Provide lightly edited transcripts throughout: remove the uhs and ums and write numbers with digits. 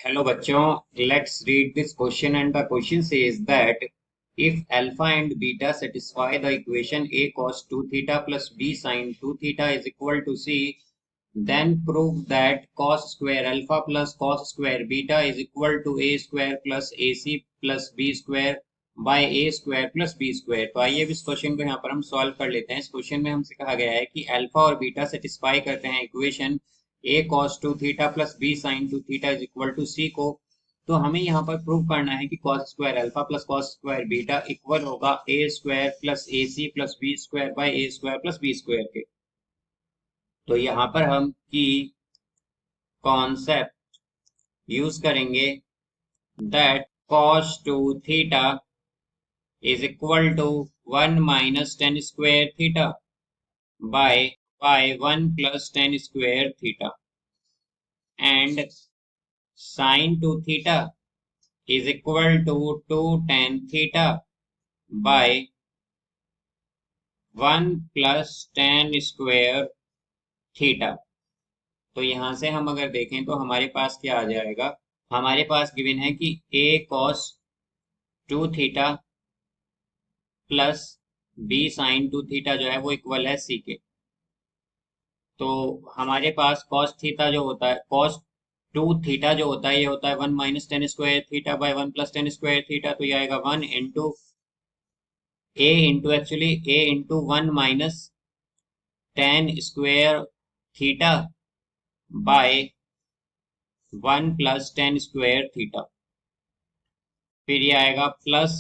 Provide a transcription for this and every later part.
Hello bachon, let's read this question, and the question says that if alpha and beta satisfy the equation a cos 2 theta plus b sin 2 theta is equal to c, then prove that cos square alpha plus cos square beta is equal to a square plus ac plus b square by a square plus b square। तो आइए अब इस question को यहाँ पर हम solve कर लेते हैं। इस क्वेश्चन में हमसे कहा गया है कि अल्फा और बीटा सेटिस्फाई करते हैं equation a cos 2 theta plus b sin 2 theta is equal to c को। तो हमें यहाँ पर प्रूव करना है कि cos square alpha plus cos square beta equal होगा a square plus ac plus b square by a square plus b square के। तो यहाँ पर हम की कॉन्सेप्ट यूज करेंगे that cos 2 theta is equal to 1 minus tan square theta by 1 plus tan square theta, and sin 2 theta is equal to 2 tan theta by 1 plus tan square theta। तो यहां से हम अगर देखें तो हमारे पास क्या आ जाएगा, हमारे पास गिवन है कि a cos 2 theta plus b sin 2 theta जो है वो इक्वल है c के। तो हमारे पास cos थीटा जो होता है, cos 2 थीटा जो होता है ये होता है 1 minus ten square theta by 1 plus tan square theta. तो ये आएगा 1 into a into 1 minus ten square theta by 1 plus tan square theta. फिर ये आएगा plus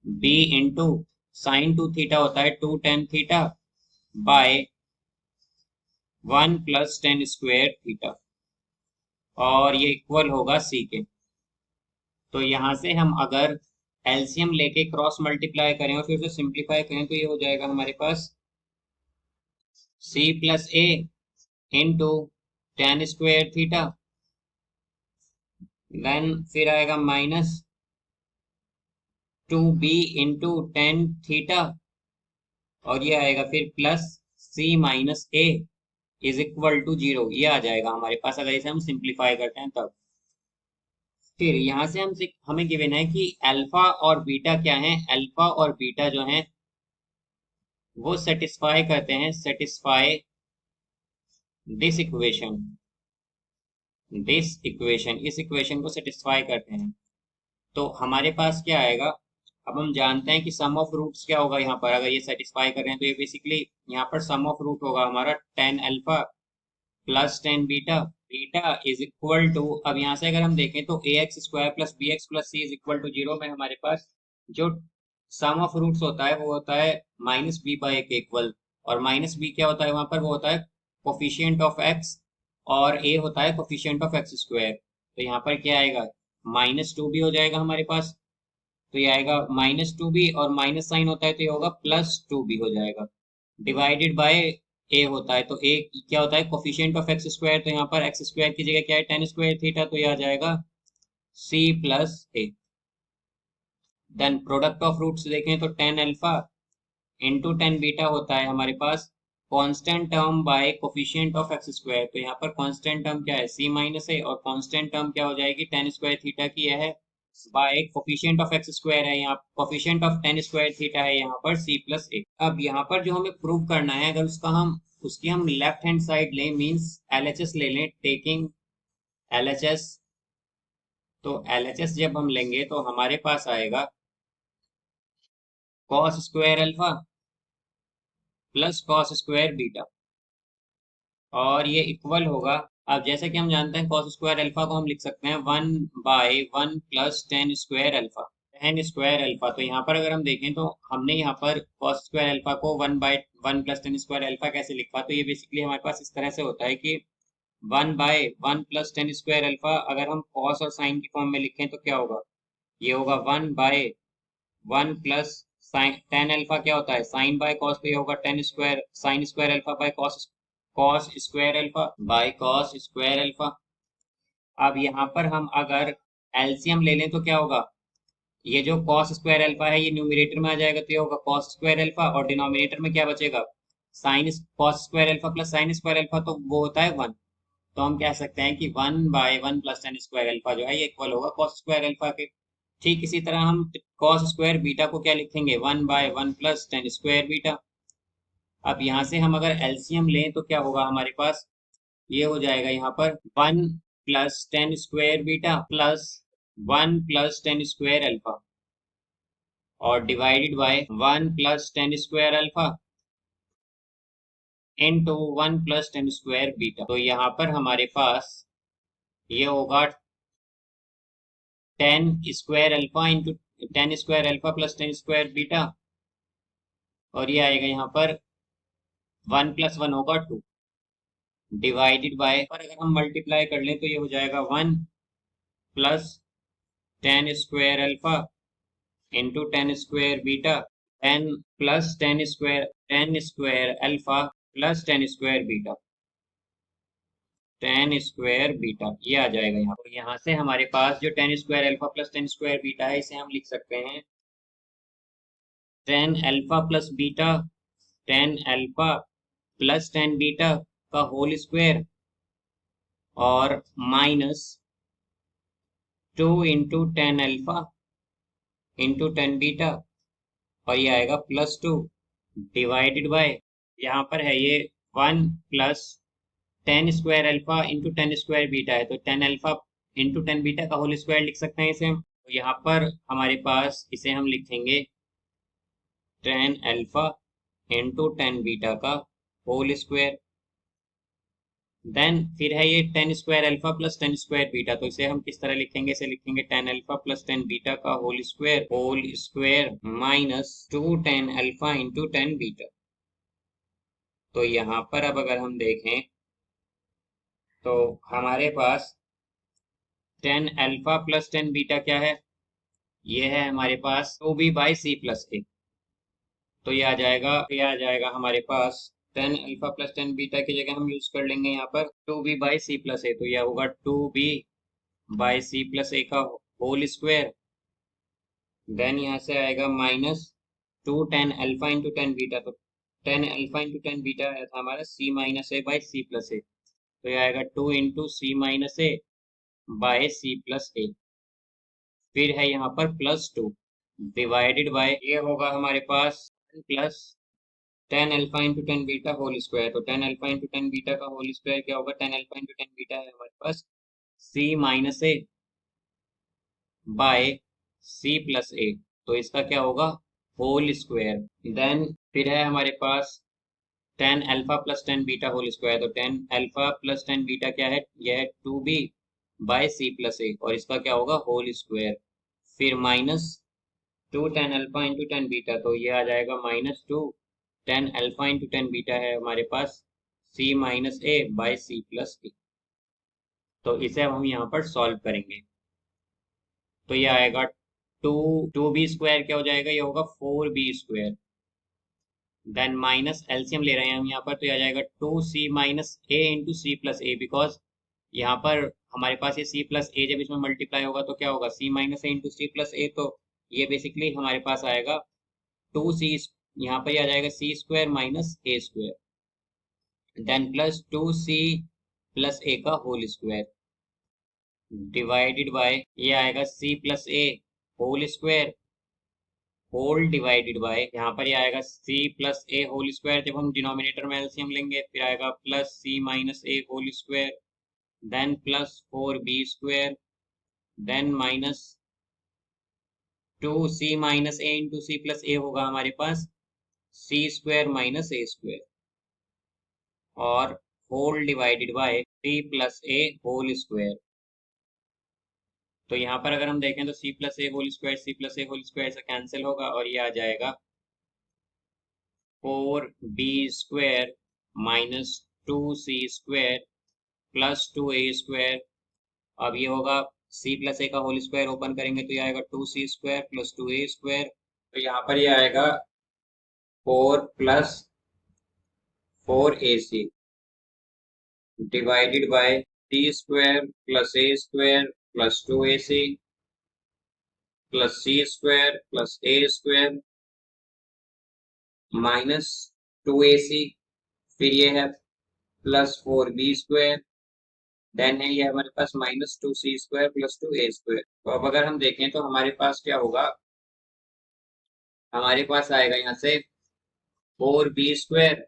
b into sine 2 theta होता है 2 tan theta by 1 plus tan square theta, और ये इक्वल होगा c के। तो यहां से हम अगर एलसीएम लेके क्रॉस मल्टीप्लाई करें और फिर उसे सिंप्लीफाई करें तो ये हो जाएगा हमारे पास c plus A into ten square theta, then फिर आएगा minus 2b into tan theta, और ये आएगा फिर plus c minus a is equal to 0। ये आ जाएगा हमारे पास अगर इसे हम सिंप्लीफाई करते हैं तब। फिर यहाँ से हमें गिवन है कि अल्फा और बीटा क्या है, अल्फा और बीटा जो है वो सेटिस्फाई करते हैं, सेटिस्फाई दिस इक्वेशन, इस इक्वेशन को सेटिस्फाई करते हैं। तो हमारे पास क्या आएगा, अब हम जानते हैं कि सम ऑफ रूट्स क्या होगा यहाँ पर, अगर ये सेटिस्फाई कर रहे हैं तो ये बेसिकली यहाँ पर सम ऑफ रूट होगा हमारा ten alpha plus ten beta, beta is equal to, अब यहाँ से अगर हम देखें तो A X square plus B X plus C is equal to 0 में हमारे पास जो सम ऑफ रूट्स होता है वो होता है माइनस बी बाई के इक्वल, और माइनस बी क्या होता है वहां पर, वो होता है कोफिशियंट ऑफ एक्स, और ए होता है कोफिशियंट ऑफ एक्स स्क्वायर। तो यहाँ पर क्या आएगा, माइनस टू बी हो जाएगा हमारे पास। तो ये आएगा माइनस टू बी, और माइनस साइन होता है तो ये होगा प्लस टू बी हो जाएगा, डिवाइडेड बाय ए होता है। तो ए क्या होता है, कोफिशियंट ऑफ एक्स स्क्वायर, तो यहाँ पर एक्स स्क्वायर की जगह क्या है, टेन स्क्वायर थीटा, तो ये आ जाएगा C plus A. Then product of roots देखें तो ten alpha into ten beta होता है हमारे पास constant term by coefficient of X square. तो यहाँ पर कांस्टेंट टर्म क्या है, सी माइनस ए, और कांस्टेंट टर्म क्या हो जाएगी, टेन स्क्वायर थीटा की है bye coefficient of X square है, यहाँ coefficient of ten square theta है यहाँ पर सी प्लस ए। अब यहाँ पर जो हमें प्रूव करना है, अगर उसकी हम लेफ्ट हैंड साइड लें, मींस एलएचएस ले लें, टेकिंग एलएचएस। तो एलएचएस जब हम लेंगे तो हमारे पास आएगा cos square alpha plus cos square beta, और ये इक्वल होगा, अब जैसे कि हम जानते हैं कॉस स्क्वायर अल्फा को हम लिख सकते हैं 1 by 1 plus tan square alpha, tan square alpha. तो यहाँ पर अगर हम देखें तो हमने यहाँ पर कॉस स्क्वायर अल्फा को 1 by 1 plus tan square alpha कैसे लिखा, तो ये बेसिकली हमारे पास इस तरह से होता है कि 1 by 1 plus tan square alpha अगर हम कॉस और साइन की फॉर्म में लिखें तो क्या होगा, ये होगा 1 by 1 plus sine, tan alpha क्या होता है, साइन बाय कॉस, तो ये होगा tan square sine square alpha by cos, cos square alpha by cos square alpha. अब यहाँ पर हम अगर एलसीएम ले लें तो क्या होगा, ये जो कॉस स्क्वायर अल्फा है ये न्यूमरेटर में आ जाएगा, तो ये होगा कॉस स्क्वायर अल्फा, और डिनोमिनेटर में क्या बचेगा, sine cos square alpha plus sign square alpha, तो वो होता है 1। तो हम कह सकते हैं कि 1/1 प्लस टेन स्क्वायर अल्फा जो है ये इक्वल होगा कॉस स्क्वायर अल्फा के। ठीक इसी तरह हम कॉस स्क्वायर बीटा को क्या लिखेंगे, 1/1 प्लस टेन स्क्वायर बीटा। अब यहाँ से हम अगर एलसीएम लें तो क्या होगा हमारे पास, ये हो जाएगा यहाँ पर 1 plus 10 square beta plus 1 plus 10 square alpha और divided by 1 plus 10 square alpha into 1 plus 10 square beta. तो यहाँ पर हमारे पास ये होगा 10 square alpha into 10 square alpha plus 10 square beta, और ये आएगा यहाँ पर 1 प्लस 1 होगा 2 डिवाइडेड बाय, और अगर हम मल्टीप्लाई कर लें तो ये हो जाएगा 1 plus 10 square alpha into 10 square beta, 10 plus 10 square alpha plus 10 square beta, 10 square beta ये आ जाएगा यहाँ पर। यहाँ से हमारे पास जो 10 square alpha plus 10 square beta है इसे हम लिख सकते हैं 10 alpha plus beta, 10 alpha plus 10 beta का होल स्क्वायर और minus 2 into 10 alpha into 10 beta, और ये आएगा +2 डिवाइडेड बाय, यहाँ पर है ये 1 plus 10 square alpha into 10 square beta है, तो 10 अल्फा इंटू 10 बीटा का होल स्क्वायर लिख सकते हैं इसे हम। तो यहाँ पर हमारे पास इसे हम लिखेंगे 10 अल्फा इंटू 10 बीटा का होल स्क्वायर। देन फिर है ये 10 square alpha plus 10 square beta, तो इसे हम किस तरह लिखेंगे, इसे लिखेंगे 10 अल्फा प्लस 10 बीटा का whole square minus 2 10 alpha into 10 beta. तो यहाँ पर अब अगर हम देखें तो हमारे पास 10 अल्फा प्लस 10 बीटा क्या है, ये है हमारे पास 2b/c+a। तो ये आ जाएगा हमारे पास 10 अल्फा प्लस 10 बीटा की जगह हम यूज कर लेंगे यहाँ पर 2b/c+a, तो यह होगा 2b/c+a का होल स्क्वायर। देन यहाँ से आएगा माइनस 2 10 अल्फा इंटू 10 बीटा, तो 10 अल्फा इंटू 10 बीटा है था हमारा c-a/c+a, तो यह आएगा 2 इंटू c-a/c+a। फिर है यहाँ पर +2 डिवाइडेड बाय, ये होगा हमारे पास plus 10 alpha into 10 beta whole square, तो 10 अल्फा इंटू 10 बीटा का होल स्क्वायर क्या होगा, 10 अल्फा इंटू 10 बीटा है हमारे पास c-a/c+a, तो इसका क्या होगा होल स्क्वायर। देन फिर है हमारे पास 10 alpha plus 10 beta whole square, तो 10 अल्फा प्लस 10 बीटा क्या है, यह है 2b/c+a, और इसका क्या होगा होल स्क्वायर। फिर माइनस 2 10 अल्फा इंटू 10 बीटा, तो ये आ जाएगा -2 10 अल्फा इंटू 10 बीटा है हमारे पास c-a/c+a। तो इसे अब हम यहाँ पर सॉल्व करेंगे, तो ये आएगा 2b² क्या हो जाएगा, ये होगा 4b²। देन माइनस एलसीएम ले रहे हैं हम यहाँ पर, तो ये आ जाएगा 2c-a इंटू c+a, बिकॉज यहाँ पर हमारे पास ये c+a जब इसमें मल्टीप्लाई होगा तो क्या होगा c-a इंटू c+a, तो ये बेसिकली हमारे पास आएगा 2c, यहाँ पर आ जाएगा c² minus a², then plus 2c+a का होल स्क्वायर डिवाइडेड बाय, ये आएगा c+a whole square whole divided by, यहाँ पर ये आएगा c+a होल स्क्वायर, जब हम डिनोमिनेटर में एलसीएम लेंगे फिर आएगा plus c-a whole square, then plus 4b², then minus 2c-a into c+a होगा हमारे पास c² माइनस a², और whole divided by c+a whole square. तो यहाँ पर अगर हम देखें तो c+a होल स्क्वायर से कैंसिल होगा, और ये आ जाएगा 4b² minus 2c² plus 2a²। अब ये होगा c+a का होल स्क्वायर ओपन करेंगे तो ये आएगा 2c² प्लस 2a², तो यहाँ पर ये आएगा 4 plus 4ac divided by c² plus a² plus 2ac plus c² plus a² minus 2ac, फिर ये है प्लस 4b² देन है ये हमारे पास -2c² + 2a²। तो अब अगर हम देखें तो हमारे पास क्या होगा, हमारे पास आएगा यहाँ से 4b²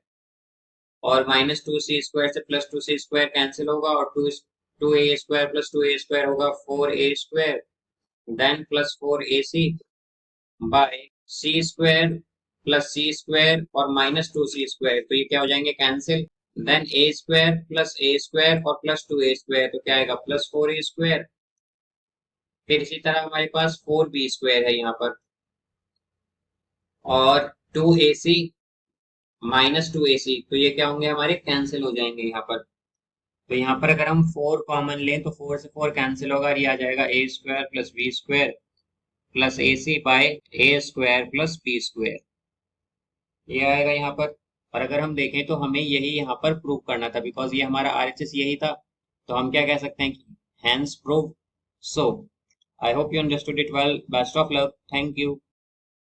और -2c² से +2c² कैंसिल होगा और 2a² + 2a² होगा 4a², then +4ac bye c² और -2c², तो ये क्या हो जाएंगे कैंसिल। देन a² + a² और +2a², तो क्या आएगा +4a²। फिर इसी तरह हमारे पास 4b² है यहाँ पर और 2ac -2ac, तो ये क्या होंगे हमारे कैंसिल हो जाएंगे यहाँ पर। तो यहाँ पर अगर हम 4 कॉमन लें तो 4 से 4 कैंसिल होगा और ये आ जाएगा a² + b² + ac bye a² + b², ये आएगा यहाँ पर। और अगर हम देखें तो हमें यही यहाँ पर प्रूव करना था, बिकॉज ये हमारा RHS यही था, तो हम क्या कह सकते हैं कि hence proved. So I hope you understood it well, best of luck, thank you.